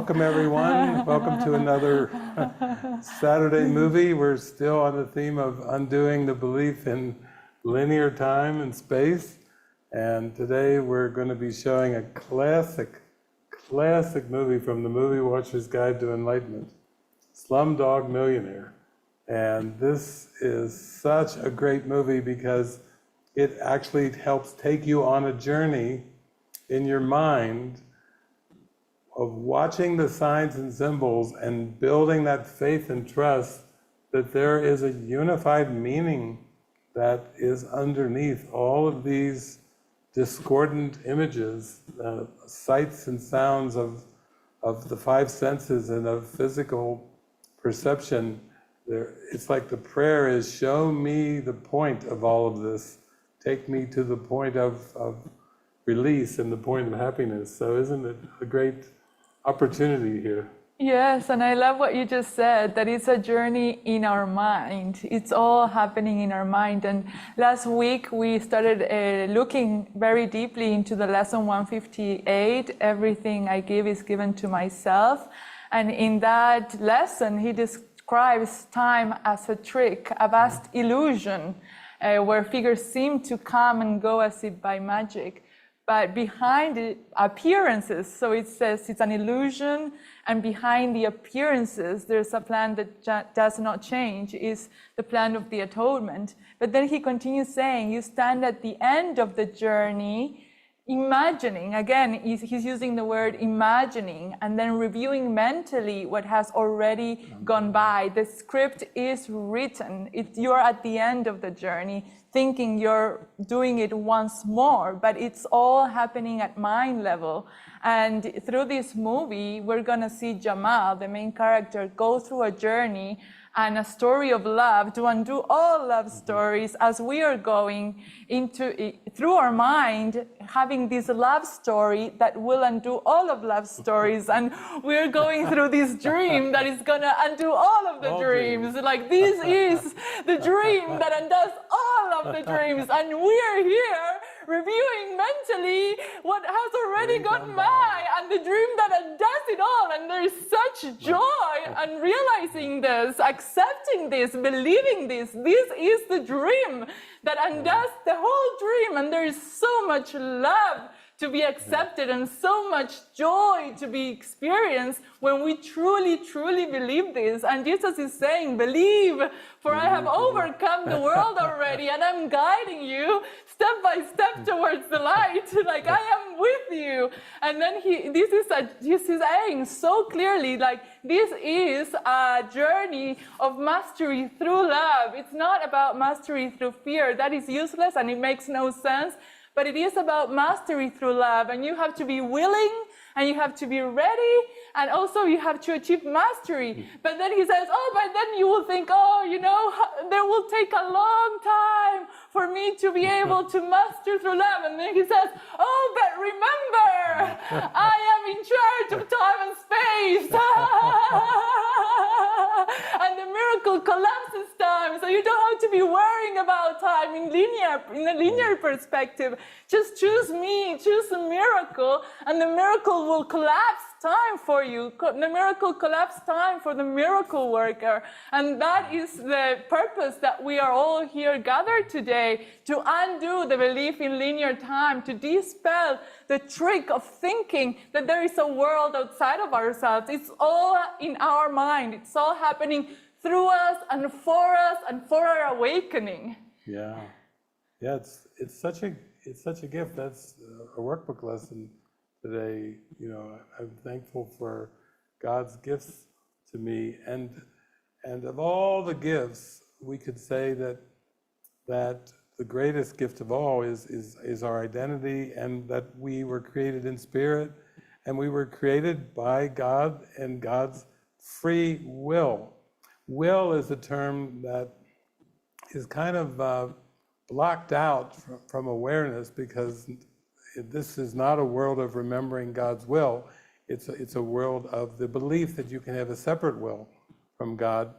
Welcome, everyone. Welcome to another Saturday movie. We're still on the theme of undoing the belief in linear time and space. And today we're going to be showing a classic movie from the Movie Watcher's Guide to Enlightenment, Slumdog Millionaire. And this is such a great movie because it actually helps take you on a journey in your mind of watching the signs and symbols and building that faith and trust that there is a unified meaning that is underneath all of these discordant images, sights and sounds of the five senses and of physical perception. It's like the prayer is, show me the point of all of this. Take me to the point of release and the point of happiness. So isn't it a great opportunity here? Yes, and I love what you just said, that it's a journey in our mind. It's all happening in our mind. And last week we started looking very deeply into the lesson 158, everything I give is given to myself. And in that lesson, he describes time as a trick, a vast illusion, where figures seem to come and go as if by magic. But behind the appearances, so it says it's an illusion, and behind the appearances, there's a plan that does not change, is the plan of the atonement. But then he continues saying, you stand at the end of the journey, imagining, again, he's using the word imagining, and then reviewing mentally what has already gone by. The script is written. You're at the end of the journey, thinking you're doing it once more, but it's all happening at mind level. And through this movie, we're gonna see Jamal, the main character, go through a journey and a story of love to undo all love stories as we are going into through our mind, having this love story that will undo all of love stories. And we're going through this dream that is gonna undo all of the dreams. Like, this is the dream that undoes all of the dreams. And we are here reviewing mentally what has already gone by and the dream that undoes it all. And there is such joy and realizing this, accepting this, believing this. This is the dream that undoes the whole dream. And there is so much love to be accepted and so much joy to be experienced when we truly, truly believe this. And Jesus is saying, believe, for I have overcome the world already, and I'm guiding you step by step towards the light, like I am with you. And then this is saying so clearly, like, this is a journey of mastery through love. It's not about mastery through fear. That is useless and it makes no sense. But it is about mastery through love, and you have to be willing, and you have to be ready, and also you have to achieve mastery. But then he says, oh, but then you will think, oh, you know, there will take a long time for me to be able to master through love. And then he says, oh, but remember, I am in charge of time and space. And the miracle collapses time, so you don't have to be worrying about time in a linear perspective. Just choose me, choose a miracle, and the miracle will collapse time for you. The miracle collapse time for the miracle worker. And that is the purpose that we are all here gathered today, to undo the belief in linear time, to dispel the trick of thinking that there is a world outside of ourselves. It's all in our mind. It's all happening through us and for our awakening. Yeah, it's such a gift. That's a workbook lesson today. You know, I'm thankful for God's gifts to me, and of all the gifts, we could say that the greatest gift of all is our identity, and that we were created in spirit, and we were created by God and God's free will. Will is a term that is kind of blocked out from awareness, because this is not a world of remembering God's will. It's a world of the belief that you can have a separate will from God.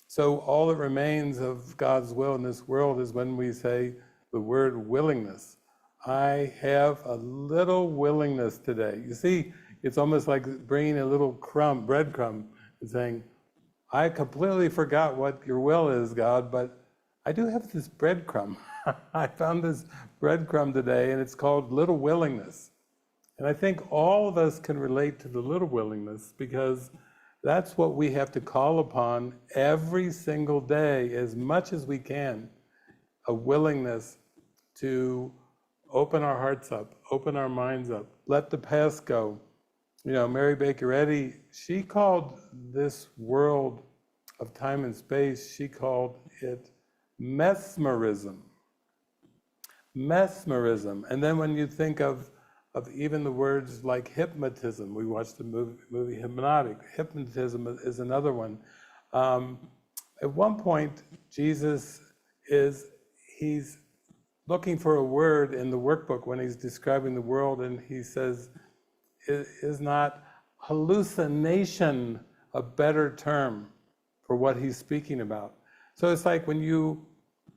So all that remains of God's will in this world is when we say the word willingness. I have a little willingness today. You see, it's almost like bringing a little breadcrumb, and saying, I completely forgot what your will is, God, but I do have this breadcrumb. I found this breadcrumb today, and it's called little willingness. And I think all of us can relate to the little willingness, because that's what we have to call upon every single day, as much as we can, a willingness to open our hearts up, open our minds up, let the past go. You know, Mary Baker Eddy, she called this world of time and space, she called it mesmerism. Mesmerism. And then when you think of even the words like hypnotism, we watched the movie Hypnotic. Hypnotism is another one. At one point, Jesus he's looking for a word in the workbook when he's describing the world, and he says, is not hallucination a better term for what he's speaking about? So it's like when you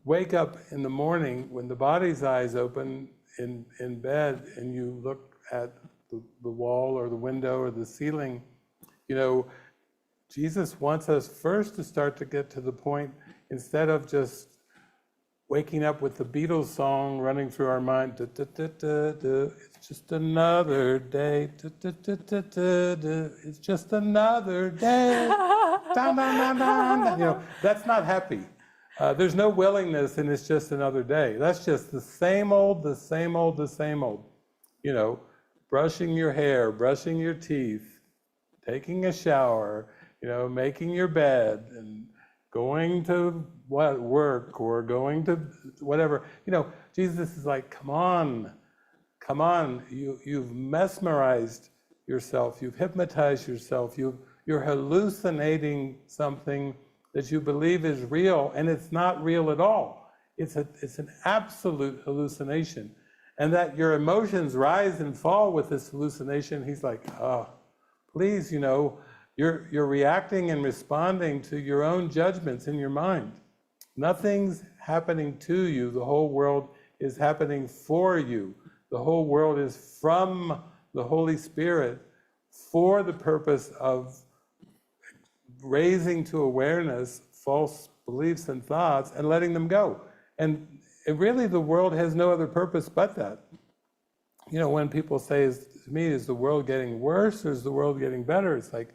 wake up in the morning, when the body's eyes open in bed, and you look at the wall or the window or the ceiling, you know, Jesus wants us first to start to get to the point, instead of just waking up with the Beatles song running through our mind, da, da, da, da, da, it's just another day, da, da, da, da, da, da, it's just another day, da, da, da, da, da. You know, that's not happy. There's no willingness, and it's just another day. That's just the same old, the same old, the same old. You know, brushing your hair, brushing your teeth, taking a shower, you know, making your bed, and going to work, or going to whatever. You know, Jesus is like, come on, you've mesmerized yourself, you've hypnotized yourself, you're hallucinating something that you believe is real, and it's not real at all. It's an absolute hallucination. And that your emotions rise and fall with this hallucination. He's like, oh, please, you know, you're reacting and responding to your own judgments in your mind. Nothing's happening to you. The whole world is happening for you. The whole world is from the Holy Spirit for the purpose of raising to awareness false beliefs and thoughts and letting them go. And really, the world has no other purpose but that. You know, when people say to me, is the world getting worse or is the world getting better? It's like,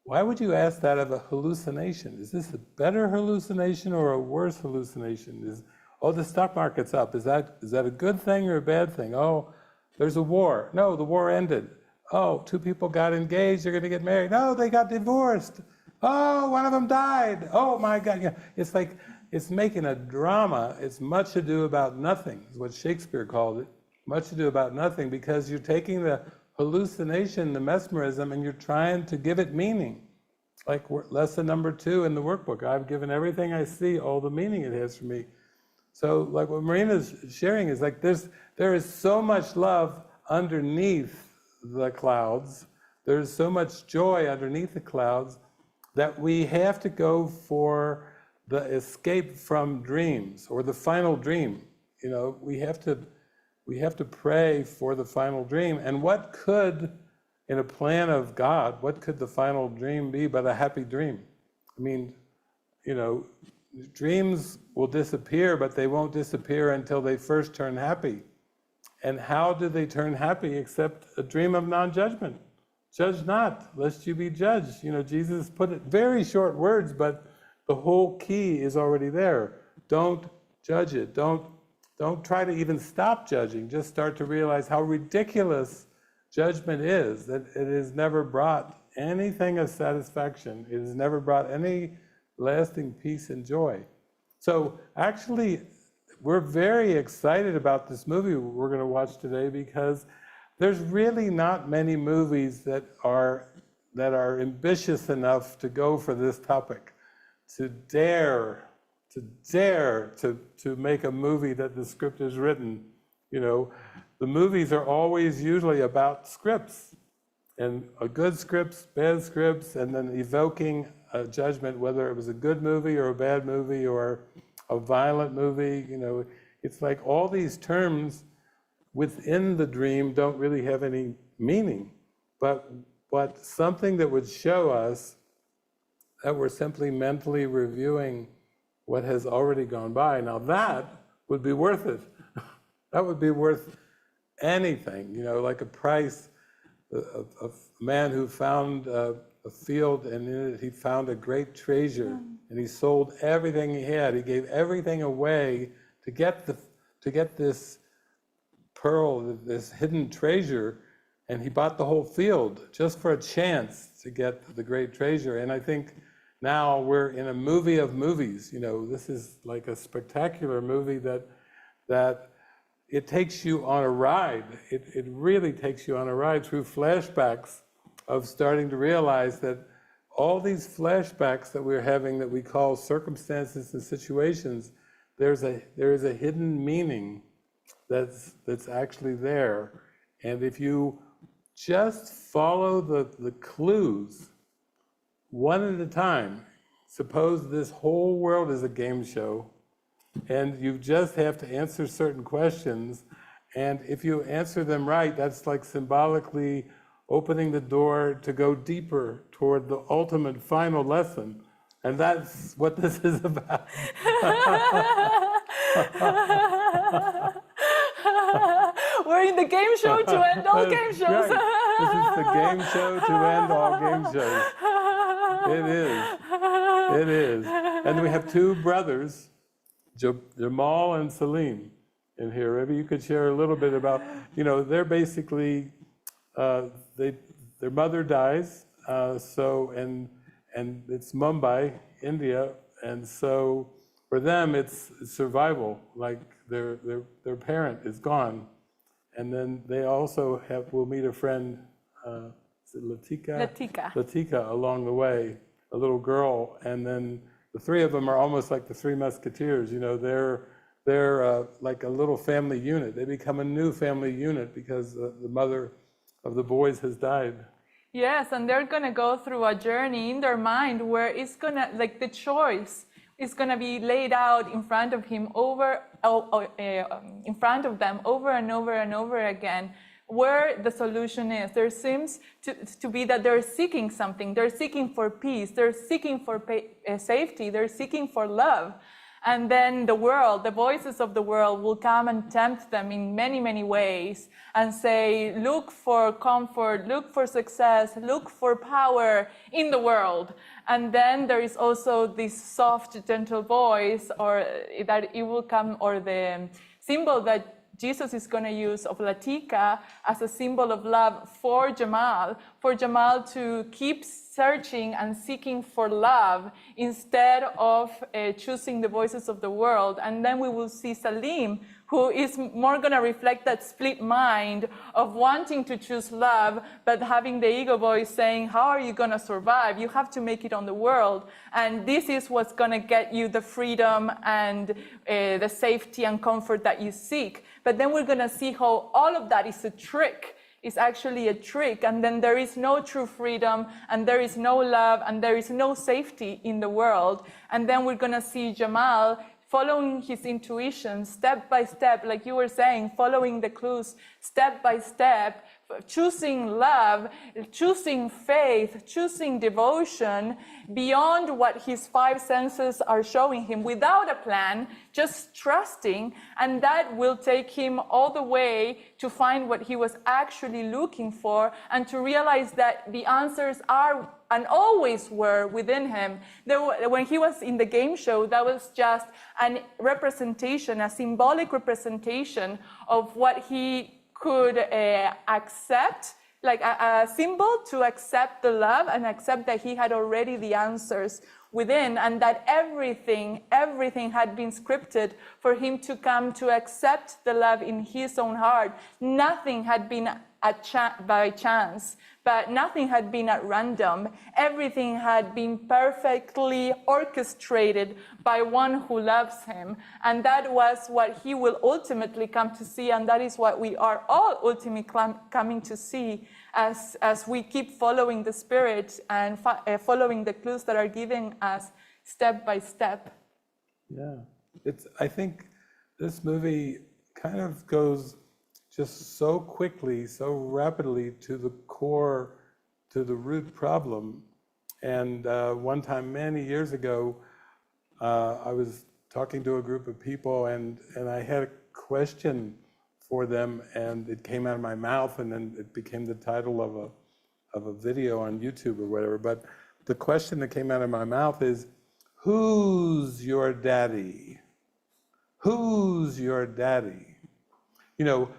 why would you ask that of a hallucination? Is this a better hallucination or a worse hallucination? Oh, the stock market's up. Is that a good thing or a bad thing? Oh, there's a war. No, the war ended. Oh, two people got engaged, they're going to get married. No, they got divorced. Oh, one of them died. Oh my God. Yeah. It's like, it's making a drama. It's much ado about nothing, is what Shakespeare called it. Much ado about nothing, because you're taking the hallucination, the mesmerism, and you're trying to give it meaning. Like lesson number 2 in the workbook, I've given everything I see all the meaning it has for me. So like what Marina's sharing is like, there is so much love underneath the clouds, there's so much joy underneath the clouds, that we have to go for the escape from dreams, or the final dream. You know, we have to pray for the final dream. And what could, in a plan of God, what could the final dream be but a happy dream? I mean, you know, dreams will disappear, but they won't disappear until they first turn happy. And how do they turn happy except a dream of non-judgment? Judge not, lest you be judged. You know, Jesus put it, very short words, but the whole key is already there. Don't judge it. Don't try to even stop judging. Just start to realize how ridiculous judgment is, that it has never brought anything of satisfaction. It has never brought any lasting peace and joy. So actually, we're very excited about this movie we're going to watch today, because there's really not many movies that are ambitious enough to go for this topic, to dare to make a movie that the script is written. You know, the movies are always usually about scripts, and a good scripts, bad scripts, and then evoking a judgment, whether it was a good movie or a bad movie or a violent movie. You know, it's like all these terms within the dream don't really have any meaning. but something that would show us that we're simply mentally reviewing what has already gone by. Now that would be worth it. That would be worth anything, like a price. A man who found a field, and in it he found a great treasure, and he sold everything he had. He gave everything away to get this pearl, this hidden treasure, and he bought the whole field just for a chance to get the great treasure. And I think now we're in a movie of movies. This is like a spectacular movie that it takes you on a ride. It really takes you on a ride through flashbacks of starting to realize that all these flashbacks that we're having that we call circumstances and situations, there is a hidden meaning that's actually there. And if you just follow the clues one at a time, suppose this whole world is a game show, and you just have to answer certain questions, and if you answer them right, that's like symbolically opening the door to go deeper toward the ultimate final lesson. And that's what this is about. We're in the game show to end all game shows. Right. This is the game show to end all game shows. It is. It is. And we have two brothers, Jamal and Salim, in here. Maybe you could share a little bit about, they're basically, their mother dies, and it's Mumbai, India, and so for them it's survival, like their parent is gone. And then they also will meet a friend, is it Latika along the way, a little girl, and then the three of them are almost like the Three Musketeers. They're like a little family unit. They become a new family unit because the mother of the boys has died. Yes, and they're gonna go through a journey in their mind where it's gonna, like, the choice is gonna be laid out in front of him in front of them over and over and over again, where the solution is. There seems to be that they're seeking something. They're seeking for peace. They're seeking for safety. They're seeking for love. And then the voices of the world will come and tempt them in many, many ways and say, look for comfort, look for success, look for power in the world. And then there is also this soft, gentle voice, or that it will come, or the symbol that Jesus is going to use of Latika as a symbol of love for Jamal to keep searching and seeking for love instead of choosing the voices of the world. And then we will see Salim, who is more going to reflect that split mind of wanting to choose love, but having the ego voice saying, how are you going to survive? You have to make it on the world. And this is what's going to get you the freedom and the safety and comfort that you seek. But then we're going to see how all of that is a trick. It's actually a trick. And then there is no true freedom, and there is no love, and there is no safety in the world. And then we're going to see Jamal following his intuition step by step, like you were saying, following the clues step by step, choosing love, choosing faith, choosing devotion beyond what his five senses are showing him, without a plan, just trusting. And that will take him all the way to find what he was actually looking for, and to realize that the answers are and always were within him. When he was in the game show, that was just a representation, a symbolic representation of what he could accept, like a symbol to accept the love and accept that he had already the answers within, and that everything had been scripted for him to come to accept the love in his own heart. Nothing had been by chance, but nothing had been at random. Everything had been perfectly orchestrated by one who loves him. And that was what he will ultimately come to see, and that is what we are all ultimately coming to see as we keep following the Spirit and following the clues that are given us step by step. Yeah, I think this movie kind of goes just so quickly, so rapidly to the core, to the root problem. And one time, many years ago, I was talking to a group of people, and I had a question for them, and it came out of my mouth, and then it became the title of a video on YouTube or whatever. But the question that came out of my mouth is, who's your daddy? Who's your daddy? You know,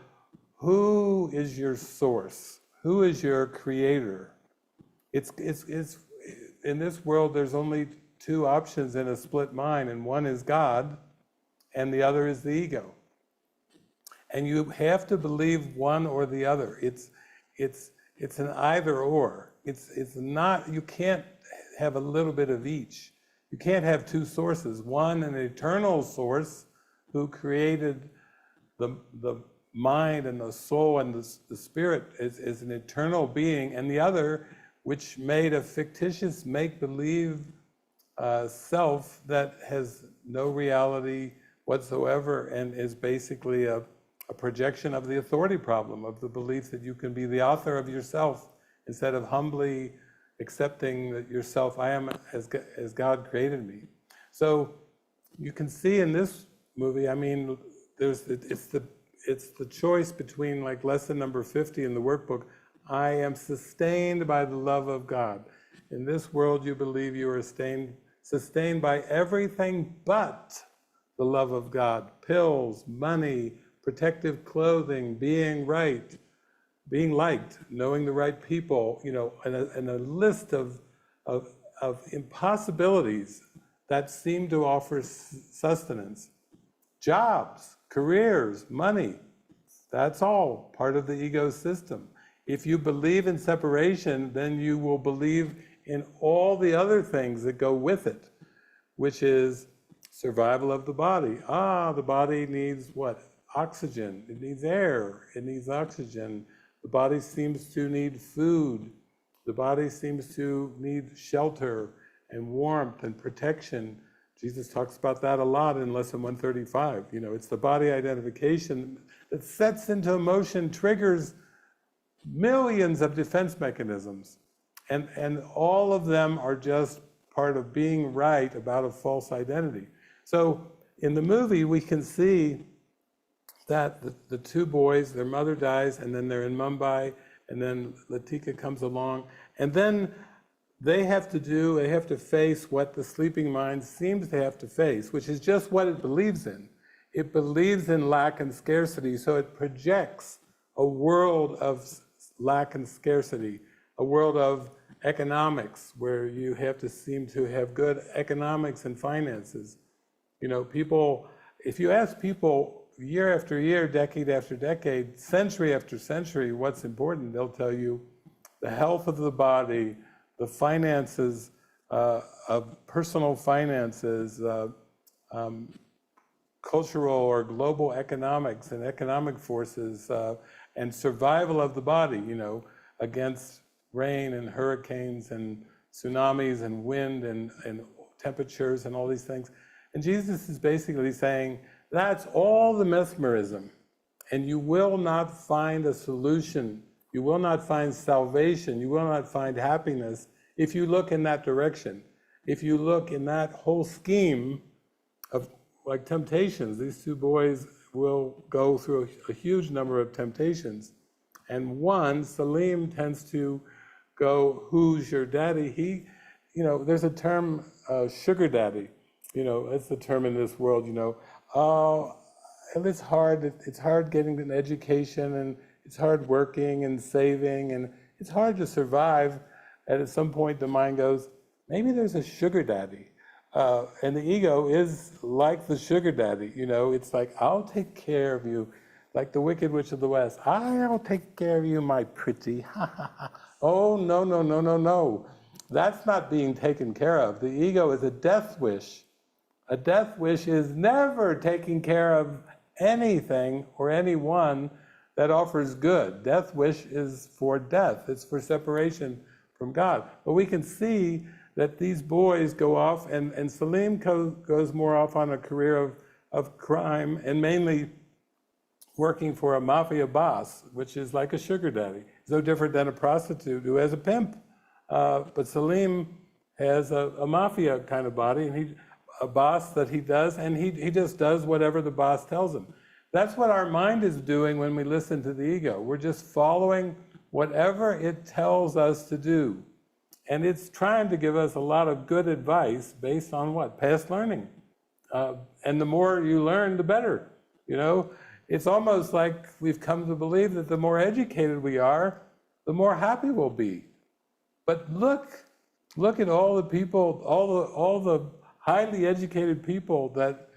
who is your source? Who is your creator? It's in this world, there's only two options in a split mind, and one is God, and the other is the ego. And you have to believe one or the other. It's an either or. It's not, you can't have a little bit of each. You can't have two sources. One, an eternal source who created the mind and the soul and the spirit is an eternal being, and the other, which made a fictitious make-believe self that has no reality whatsoever and is basically a projection of the authority problem, of the belief that you can be the author of yourself instead of humbly accepting that yourself, I am as God created me. So you can see in this movie, I mean, it's the choice between, like, lesson number 50 in the workbook, I am sustained by the love of God. In this world, you believe you are sustained by everything but the love of God. Pills, money, protective clothing, being right, being liked, knowing the right people, you know, and a list of impossibilities that seem to offer sustenance. Jobs, careers, money, that's all part of the ego system. If you believe in separation, then you will believe in all the other things that go with it, which is survival of the body. The body needs what? Oxygen. It needs air. It needs oxygen. The body seems to need food. The body seems to need shelter and warmth and protection. Jesus talks about that a lot in lesson 135. You know, it's the body identification that sets into motion, triggers millions of defense mechanisms. And all of them are just part of being right about a false identity. So in the movie, we can see that the two boys, their mother dies, and then they're in Mumbai, and then Latika comes along, and then they have to face what the sleeping mind seems to have to face, which is just what it believes in. It believes in lack and scarcity, so it projects a world of lack and scarcity, a world of economics where you have to seem to have good economics and finances. You know, people, if you ask people year after year, decade after decade, century after century, what's important, they'll tell you the health of the body, the finances, of personal finances, cultural or global economics and economic forces, and survival of the body, you know, against rain and hurricanes and tsunamis and wind and temperatures and all these things. And Jesus is basically saying, that's all the mesmerism, and you will not find a solution. You will not find salvation. You will not find happiness if you look in that direction. If you look in that whole scheme of, like, temptations, these two boys will go through a huge number of temptations. And one, Salim, tends to go, who's your daddy? He, you know, there's a term, sugar daddy. You know, it's the term in this world, you know, and it's hard getting an education, and it's hard working and saving, and it's hard to survive. And at some point the mind goes, maybe there's a sugar daddy. And the ego is like the sugar daddy, you know, it's like, I'll take care of you, like the Wicked Witch of the West. I'll take care of you, my pretty. Oh, no, no, no, no, no. That's not being taken care of. The ego is a death wish. A death wish is never taking care of anything or anyone that offers good. Death wish is for death. It's for separation from God. But we can see that these boys go off, and Salim goes more off on a career of crime, and mainly working for a mafia boss, which is like a sugar daddy. It's no different than a prostitute who has a pimp. But Salim has a mafia kind of body, and a boss that he does, and he just does whatever the boss tells him. That's what our mind is doing when we listen to the ego. We're just following whatever it tells us to do. And it's trying to give us a lot of good advice based on what? Past learning. And the more you learn, the better. You know, it's almost like we've come to believe that the more educated we are, the more happy we'll be. But look at all the people, all the highly educated people that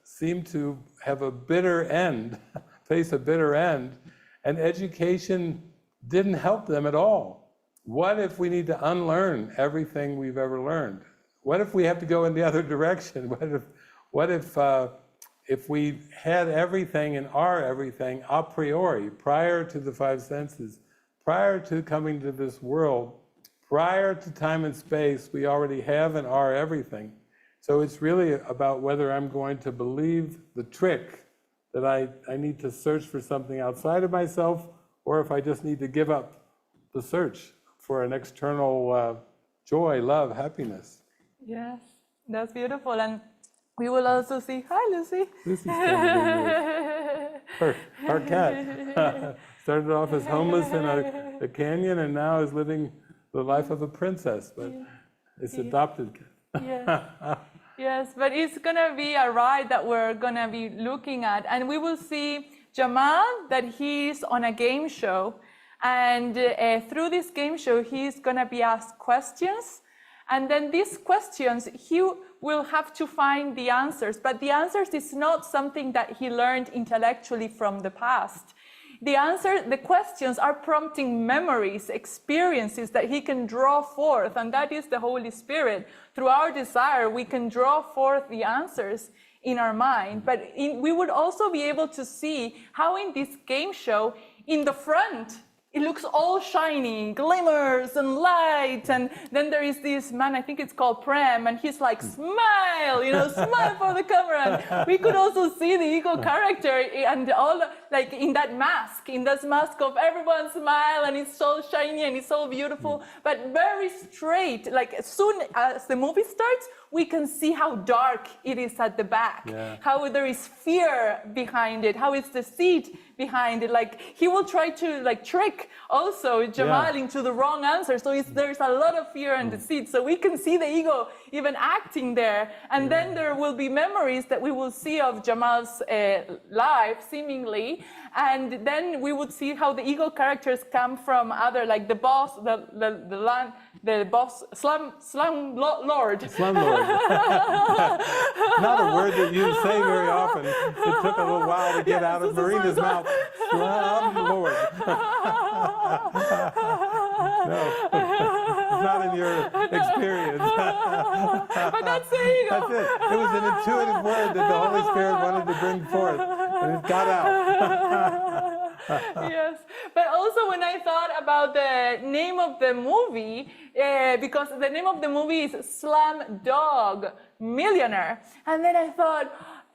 seem to have a bitter end, face a bitter end, and education didn't help them at all. What if we need to unlearn everything we've ever learned? What if we have to go in the other direction? What if we had everything and are everything a priori, prior to the five senses, prior to coming to this world, prior to time and space, we already have and are everything. So it's really about whether I'm going to believe the trick that I need to search for something outside of myself, or if I just need to give up the search for an external joy, love, happiness. Yes, that's beautiful. And we will also see, hi Lucy. Lucy's our cat. Started off as homeless in a canyon and now is living the life of a princess, but it's adopted cat. Yes. Yes, but it's gonna be a ride that we're gonna be looking at, and we will see Jamal, that he's on a game show, and through this game show he's gonna be asked questions, and then these questions he will have to find the answers, but the answers is not something that he learned intellectually from the past. The questions are prompting memories, experiences that he can draw forth, and that is the Holy Spirit. Through our desire, we can draw forth the answers in our mind, but we would also be able to see how in this game show, in the front, it looks all shiny, glimmers and light, and then there is this man, I think it's called Prem, and he's like, smile, you know, smile for the camera. And we could also see the ego character and all, like in that mask, of everyone smile, and it's so shiny and it's so beautiful, but very straight. Like as soon as the movie starts, we can see how dark it is at the back, how there is fear behind it, how it's deceit behind it. Like he will try to like trick also Jamal into the wrong answer. So there's a lot of fear and deceit. So we can see the ego even acting there. And then there will be memories that we will see of Jamal's life, seemingly. And then we would see how the ego characters come from other, like the boss, the boss, slum lord. Slum lord. Not a word that you say very often. It took a little while to get out of Marina's mouth. Slum lord. No, it's not in your experience. But that's the ego. That's it. It was an intuitive word that the Holy Spirit wanted to bring forth, and it got out. Yes, but also when I thought about the name of the movie, because the name of the movie is Slumdog Millionaire, and then I thought,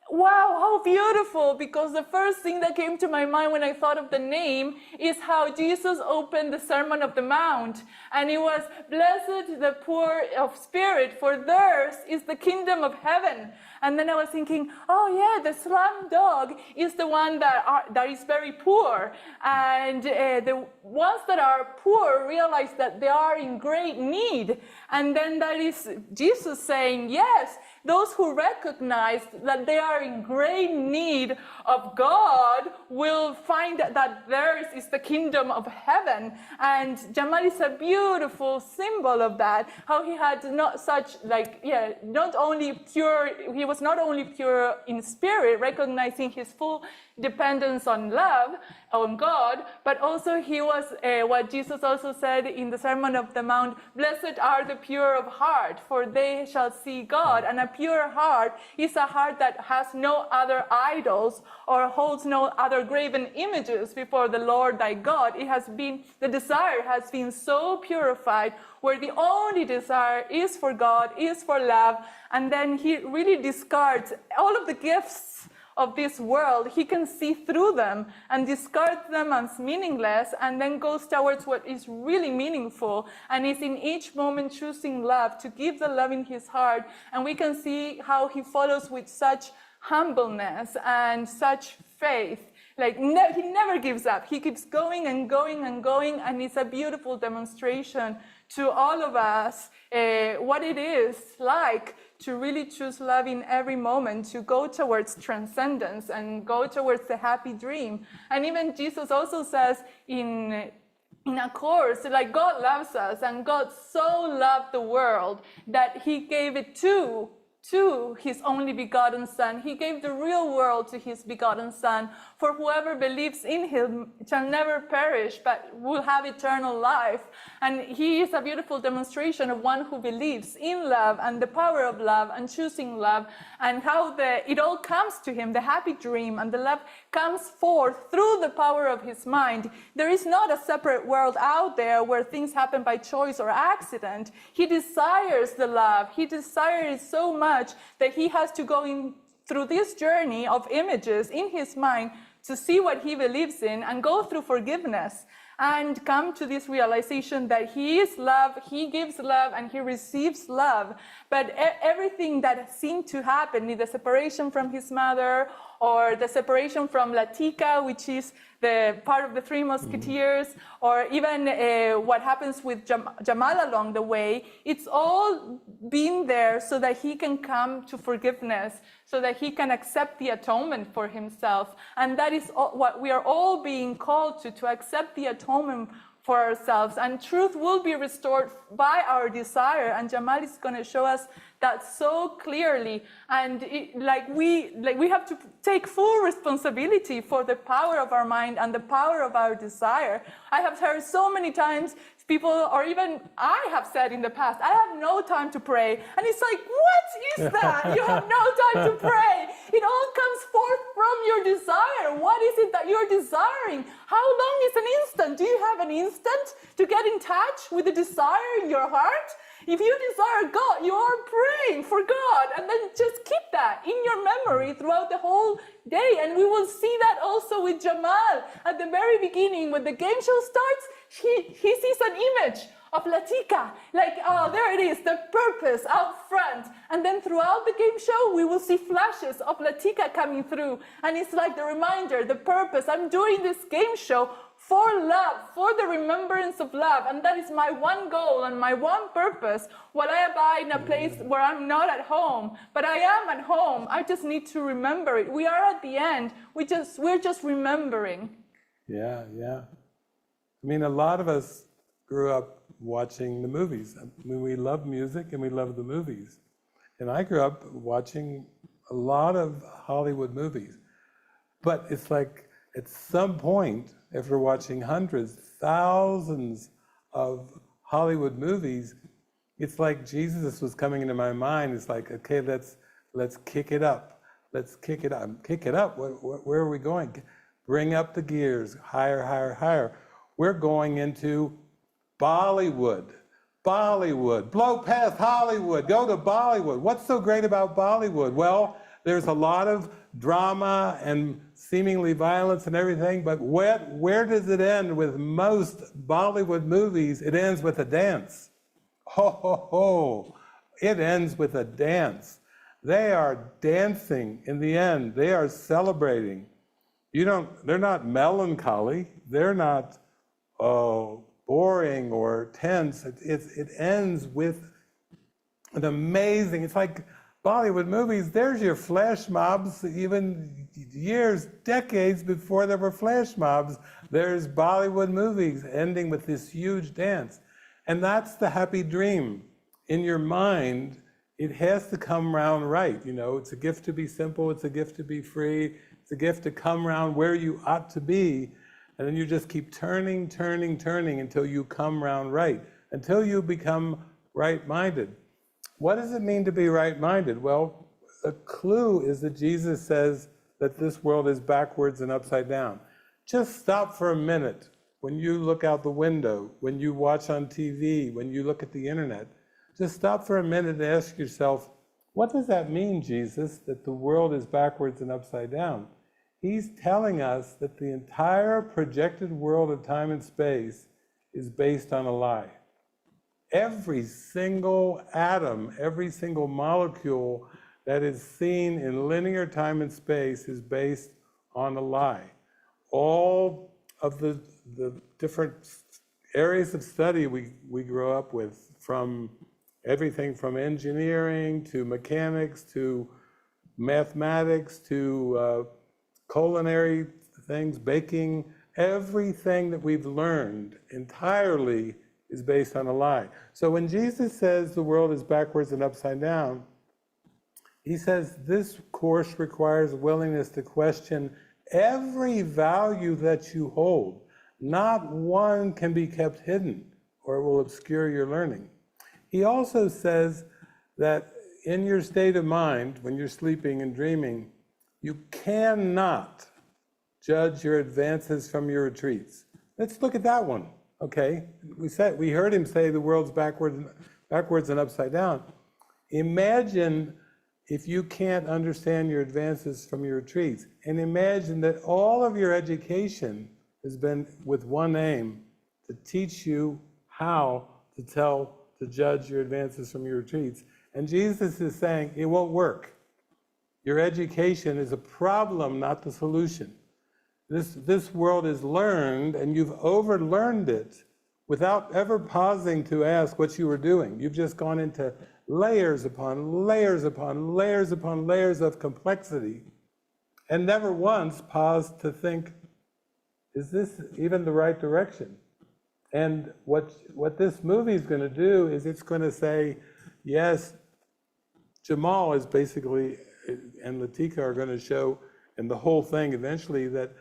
wow, how beautiful, because the first thing that came to my mind when I thought of the name is how Jesus opened the Sermon of the Mount, and it was, blessed the poor of spirit, for theirs is the kingdom of heaven. And then I was thinking, oh yeah, the slum dog is the one that is very poor, and the ones that are poor realize that they are in great need, and then that is Jesus saying, yes, those who recognize that they are in great need of God will find that theirs is the kingdom of heaven. And Jamal is a beautiful symbol of that, how he had not such, like, not only pure, he was not only pure in spirit, recognizing his full dependence on love, on God, but also he was, what Jesus also said in the Sermon of the Mount, blessed are the pure of heart, for they shall see God. And a pure heart is a heart that has no other idols or holds no other graven images before the Lord thy God. It has been, the desire has been so purified, where the only desire is for God, is for love, and then he really discards all of the gifts of this world, he can see through them and discard them as meaningless, and then goes towards what is really meaningful, and is in each moment choosing love, to give the love in his heart. And we can see how he follows with such humbleness and such faith. Like, he never gives up. He keeps going and going and going, and it's a beautiful demonstration to all of us what it is like to really choose love in every moment, to go towards transcendence and go towards the happy dream. And even Jesus also says in a course, like, God loves us, and God so loved the world that he gave it to his only begotten Son. He gave the real world to his begotten Son. For whoever believes in him shall never perish, but will have eternal life. And he is a beautiful demonstration of one who believes in love and the power of love and choosing love, and how it all comes to him, the happy dream, and the love comes forth through the power of his mind. There is not a separate world out there where things happen by choice or accident. He desires the love. He desires it so much that he has to go in through this journey of images in his mind to see what he believes in, and go through forgiveness and come to this realization that he is love, he gives love, and he receives love. But everything that seemed to happen, the separation from his mother, or the separation from Latika, which is the part of the Three Musketeers, or even what happens with Jamal along the way, it's all been there so that he can come to forgiveness, so that he can accept the atonement for himself. And that is what we are all being called to accept the atonement for ourselves. And truth will be restored by our desire. And Jamal is going to show us that so clearly. And we have to take full responsibility for the power of our mind and the power of our desire. I have heard so many times people, or even I have said in the past, I have no time to pray. And it's like, what is that? You have no time to pray. It all comes forth from your desire. What is it that you're desiring? How long is an instant? Do you have an instant to get in touch with the desire in your heart? If you desire God, you are praying for God, and then just keep that in your memory throughout the whole day. And we will see that also with Jamal. At the very beginning, when the game show starts, he sees an image of Latika, like, oh, there it is, the purpose out front. And then throughout the game show, we will see flashes of Latika coming through. And it's like the reminder, the purpose. I'm doing this game show for love, for the remembrance of love. And that is my one goal and my one purpose. While I abide in a place where I'm not at home, but I am at home, I just need to remember it. We are at the end. We're just remembering. Yeah, yeah. I mean, a lot of us grew up watching the movies. I mean, we love music and we love the movies. And I grew up watching a lot of Hollywood movies. But it's like, at some point, after watching hundreds, thousands of Hollywood movies, it's like Jesus was coming into my mind. It's like, okay, let's kick it up. Let's kick it up. Kick it up? Where are we going? Bring up the gears, higher, higher, higher. We're going into Bollywood. Bollywood. Blow past Hollywood. Go to Bollywood. What's so great about Bollywood? Well, there's a lot of drama and seemingly violence and everything, but where does it end with most Bollywood movies? It ends with a dance. Ho, ho, ho. It ends with a dance. They are dancing in the end. They are celebrating. They're not melancholy. They're not boring or tense. It ends with an amazing, it's like Bollywood movies, there's your flash mobs, even years, decades before there were flash mobs, there's Bollywood movies ending with this huge dance. And that's the happy dream. In your mind, it has to come round right. It's a gift to be simple, it's a gift to be free, it's a gift to come round where you ought to be. And then you just keep turning, turning, turning until you come round right, until you become right-minded. What does it mean to be right-minded? Well, the clue is that Jesus says that this world is backwards and upside down. Just stop for a minute when you look out the window, when you watch on TV, when you look at the internet. Just stop for a minute and ask yourself, What does that mean, Jesus, that the world is backwards and upside down? He's telling us that the entire projected world of time and space is based on a lie. Every single atom, every single molecule that is seen in linear time and space is based on a lie. All of the different areas of study we grow up with, from everything from engineering to mechanics to mathematics to culinary things, baking, everything that we've learned entirely is based on a lie. So when Jesus says the world is backwards and upside down, he says this course requires willingness to question every value that you hold. Not one can be kept hidden, or it will obscure your learning. He also says that in your state of mind, when you're sleeping and dreaming, you cannot judge your advances from your retreats. Let's look at that one, okay? We heard him say the world's backwards and upside down. Imagine if you can't understand your advances from your retreats, and imagine that all of your education has been with one aim, to teach you how to judge your advances from your retreats. And Jesus is saying it won't work. Your education is a problem, not the solution. This world is learned, and you've overlearned it without ever pausing to ask what you were doing. You've just gone into layers upon layers upon layers upon layers of complexity, and never once paused to think, is this even the right direction? And what this movie is going to do is it's going to say, yes, Jamal is basically, and Latika are going to show, and the whole thing eventually, that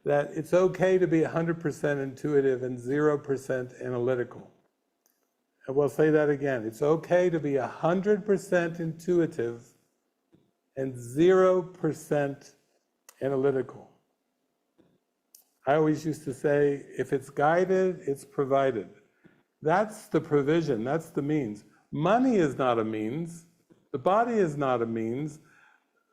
it's okay to be 100% intuitive and 0% analytical. And we'll say that again. It's okay to be 100% intuitive and 0% analytical. I always used to say, if it's guided, it's provided. That's the provision, that's the means. Money is not a means. The body is not a means.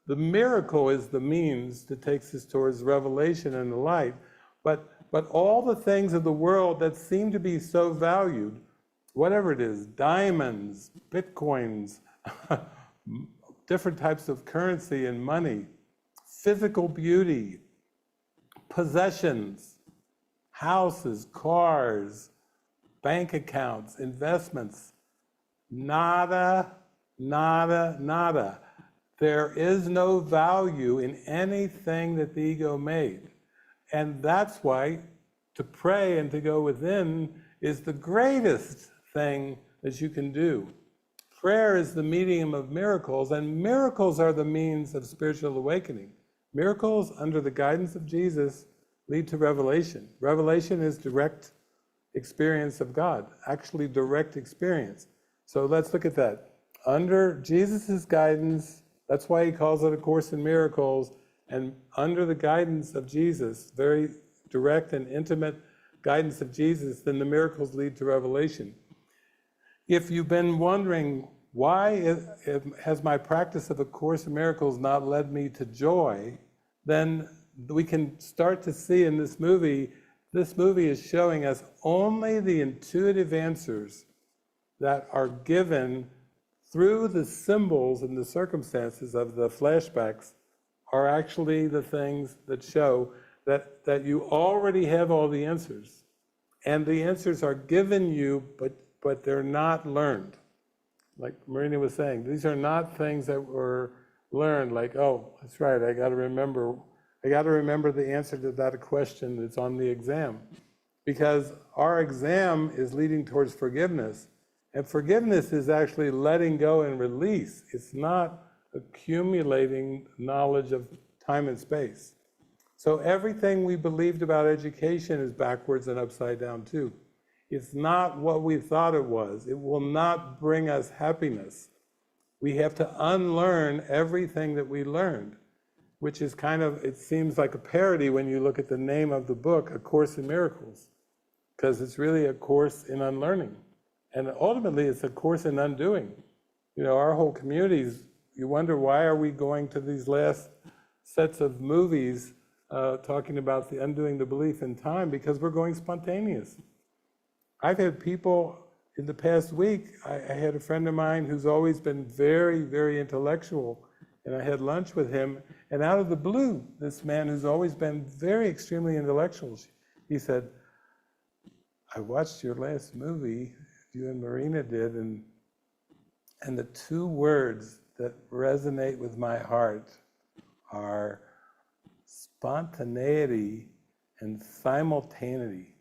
The miracle is the means that takes us towards revelation and the light. But all the things of the world that seem to be so valued, whatever it is, diamonds, bitcoins, different types of currency and money, physical beauty, possessions, houses, cars, bank accounts, investments, nada, nada, nada. There is no value in anything that the ego made. And that's why to pray and to go within is the greatest thing that you can do. Prayer is the medium of miracles, and miracles are the means of spiritual awakening. Miracles, under the guidance of Jesus, lead to revelation. Revelation is direct experience of God, actually direct experience. So let's look at that. Under Jesus' guidance, that's why he calls it A Course in Miracles, and under the guidance of Jesus, very direct and intimate guidance of Jesus, then the miracles lead to revelation. If you've been wondering, why has my practice of A Course in Miracles not led me to joy, then we can start to see in this movie is showing us only the intuitive answers that are given through the symbols and the circumstances of the flashbacks are actually the things that show that you already have all the answers. And the answers are given you, but they're not learned. Like Marina was saying, these are not things that were learned, like, oh, that's right, I got to remember the answer to that question that's on the exam. Because our exam is leading towards forgiveness. And forgiveness is actually letting go and release. It's not accumulating knowledge of time and space. So everything we believed about education is backwards and upside down too. It's not what we thought it was. It will not bring us happiness. We have to unlearn everything that we learned, which is kind of, it seems like a parody when you look at the name of the book, A Course in Miracles, because it's really a course in unlearning. And ultimately, it's a course in undoing. You know, our whole community you wonder, why are we going to these last sets of movies talking about the undoing the belief in time? Because we're going spontaneous. I've had people in the past week, I had a friend of mine who's always been very, very intellectual, and I had lunch with him, and out of the blue, this man who's always been very extremely intellectual, he said, I watched your last movie, you and Marina did, and the two words that resonate with my heart are spontaneity and simultaneity.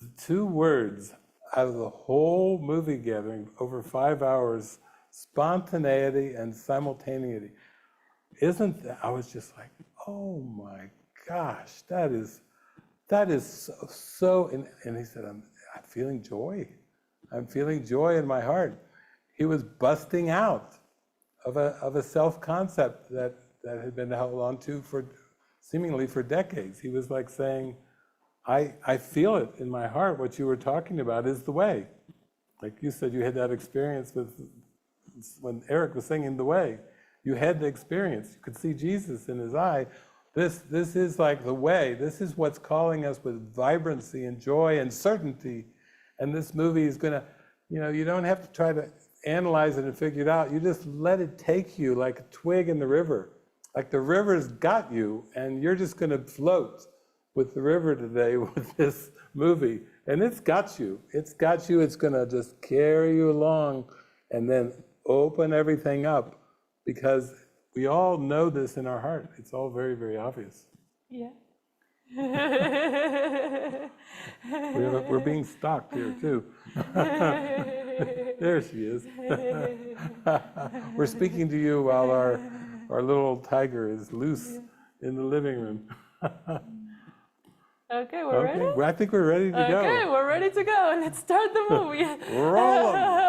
The two words out of the whole movie gathering, over 5 hours, spontaneity and simultaneity. Isn't that, I was just like, oh my gosh, that is so, and he said, I'm feeling joy. I'm feeling joy in my heart. He was busting out of a self-concept that had been held on to seemingly for decades. He was like saying, I feel it in my heart. What you were talking about is the way. Like you said, you had that experience when Eric was singing The Way. You had the experience. You could see Jesus in his eye. This is like the way. This is what's calling us with vibrancy and joy and certainty. And this movie is going to, you don't have to try to analyze it and figure it out. You just let it take you like a twig in the river. Like the river's got you, and you're just going to float with the river today with this movie. And it's got you. It's got you. It's going to just carry you along and then open everything up, because we all know this in our heart. It's all very, very obvious. Yeah. We're being stalked here, too. There she is. We're speaking to you while our little tiger is loose in the living room. Okay, we're ready? Well, I think we're ready to go. Okay, we're ready to go. Let's start the movie. Roll 'em.